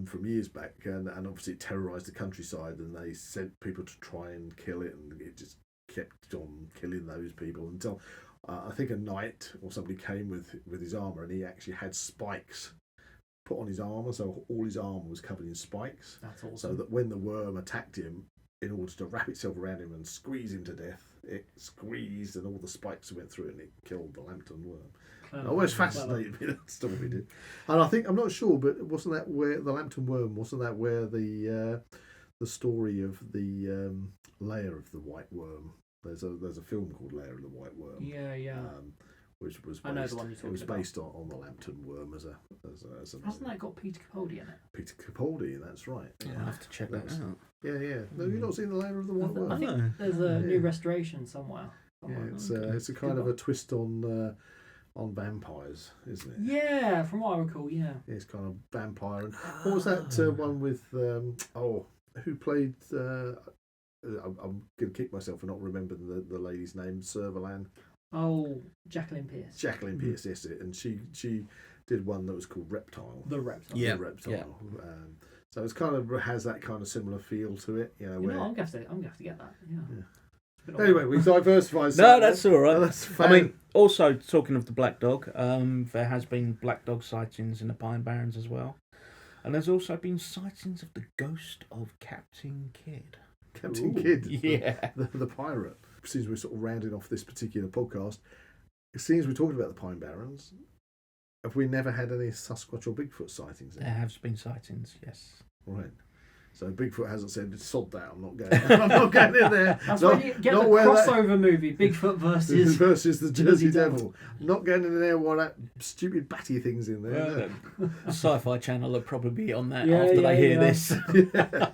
from years back, and obviously it terrorised the countryside, and they sent people to try and kill it, and it just kept on killing those people until I think a knight or somebody came with his armour, and he actually had spikes put on his armour, so all his armour was covered in spikes. That's awesome. So that when the worm attacked him, in order to wrap itself around him and squeeze him to death, it squeezed and all the spikes went through it and it killed the Lambton worm. It always fascinated me, that story did. And I think, I'm not sure, but wasn't that where the Lambton worm, wasn't that where the story of the lair of the white worm, there's a film called Lair of the White Worm. Yeah. Which was based, I know the one you're talking about. based on the Lambton worm as a Hasn't that got Peter Capaldi in it? Peter Capaldi, that's right. I'll have to check that out. Yeah. No, you've not seen the Lair of the White Worm? I think there's a new restoration somewhere. It's a kind of a twist on vampires, isn't it? Yeah, from what I recall, yeah. It's kind of vampire. And what was that one with? Who played? I'm going to kick myself for not remembering the lady's name. Servalan. Oh, Jacqueline Pierce. Jacqueline Pierce, yes, and she did one that was called Reptile. The Reptile. Yeah. The Reptile. So it's kind of has that kind of similar feel to it, I'm going to have to get that. Yeah. Anyway, we diversified. No, that's all right. That's also talking of the black dog, there has been black dog sightings in the Pine Barrens as well, and there's also been sightings of the ghost of Captain Kidd. Captain Kidd, Yeah. the pirate. Since we're sort of rounding off this particular podcast, it seems we're talking about the Pine Barrens. Have we never had any Sasquatch or Bigfoot sightings There there? have been sightings, yes. Right. So Bigfoot hasn't said, sod that, I'm not going I'm not going in there. That's Not- when you get not the where that- crossover movie, Bigfoot versus... versus the Jersey Jersey Devil. Devil. Not going in there while that stupid batty thing's in there. Well, Sci-Fi Channel will probably be on that Yeah, after they hear yeah. this. Yeah.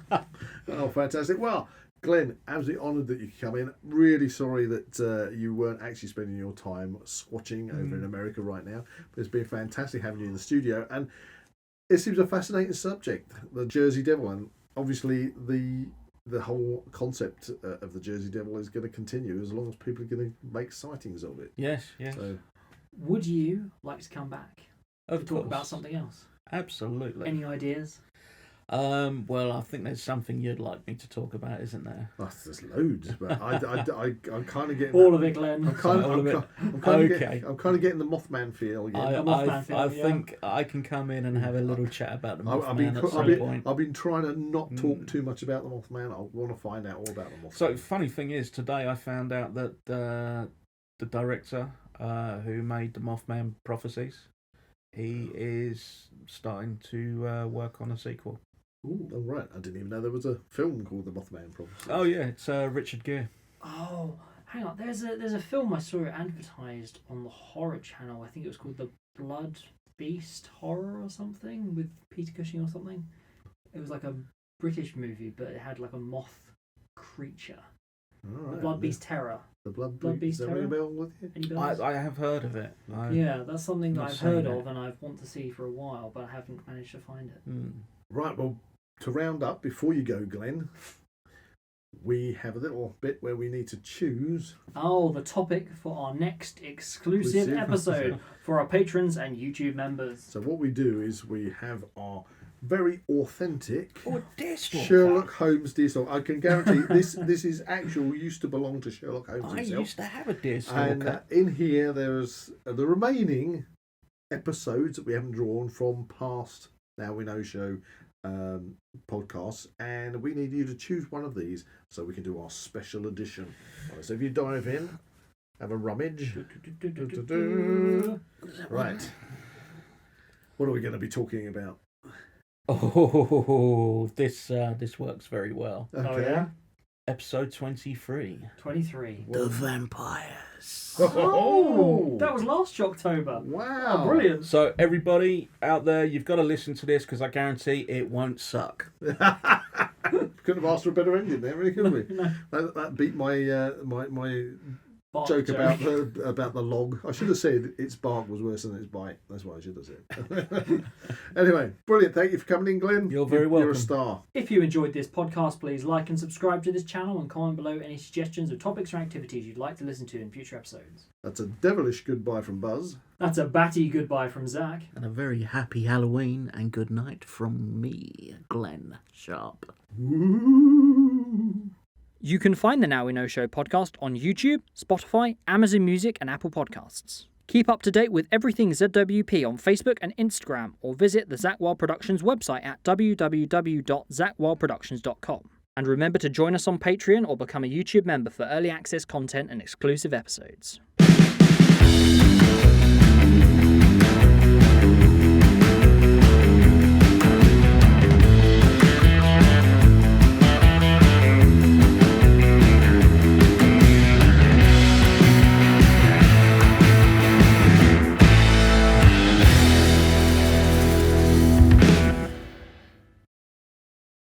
Oh, fantastic. Well, Glenn, absolutely honoured that you could come in. Really sorry that you weren't actually spending your time swatching over in America right now. But it's been fantastic having you in the studio. And it seems a fascinating subject, the Jersey Devil. And obviously the whole concept of the Jersey Devil is going to continue as long as people are going to make sightings of it. Yes, yes. So, Would you like to come back Of to course. talk about something else? Absolutely. Any ideas? Well, I think there's something you'd like me to talk about, isn't there? there's loads, but I'm kind of getting All of it, Glenn. I'm kind All of it. of, I'm kind of Okay. I'm kind of getting the Mothman feel again. I think I can come in and have a little chat about the Mothman at some point. I've been trying to not talk too much about the Mothman. I want to find out all about the Mothman. So, funny thing is, today I found out that the director who made the Mothman prophecies, he is starting to work on a sequel. Ooh, oh, right. I didn't even know there was a film called The Mothman Prophecy. Oh yeah, it's Richard Gere. Oh, hang on. There's a film I saw advertised on the horror channel. I think it was called The Blood Beast Horror or something with Peter Cushing or something. It was like a British movie, but it had like a moth creature. All The right. Blood Beast Terror. The Blood Blood Beast. Beast Does that ring a Terror? bell with you? Any bells? I have heard of it. Yeah, that's something that not I've seen heard it. of and I want to see for a while, but I haven't managed to find it. Right. Well, to round up, before you go, Glenn, we have a little bit where we need to choose. Oh, the topic for our next exclusive episode for our patrons and YouTube members. So what we do is we have our very authentic Oh, Deathstalker. Sherlock Holmes Deathstalker. I can guarantee this is actual, used to belong to Sherlock Holmes I himself. used to have a Deathstalker. And in here there's the remaining episodes that we haven't drawn from past Now We Know Show podcasts, and we need you to choose one of these so we can do our special edition. Right, so if you dive in, have a rummage. Right. What are we going to be talking about? Oh, this works very well. Okay. Oh, yeah? Episode 23. 23. Well, Vampires. Oh, That was last Shocktober. wow. Oh, brilliant. So everybody out there, you've got to listen to this because I guarantee it won't suck. Couldn't have asked for a better ending there, really, could we? No. That beat my my Bark joke about the log. I should have said its bark was worse than its bite. That's what I should have said. Anyway, brilliant. Thank you for coming in, Glenn. You're very You're welcome. a star. If you enjoyed this podcast, please like and subscribe to this channel and comment below any suggestions of topics or activities you'd like to listen to in future episodes. That's a devilish goodbye from Buzz. That's a batty goodbye from Zak. And a very happy Halloween and good night from me, Glenn Sharp. You can find the Now We Know Show podcast on YouTube, Spotify, Amazon Music, and Apple Podcasts. Keep up to date with everything ZWP on Facebook and Instagram, or visit the Zak Wylde Productions website at www.zakwyldeproductions.com. And remember to join us on Patreon or become a YouTube member for early access content and exclusive episodes.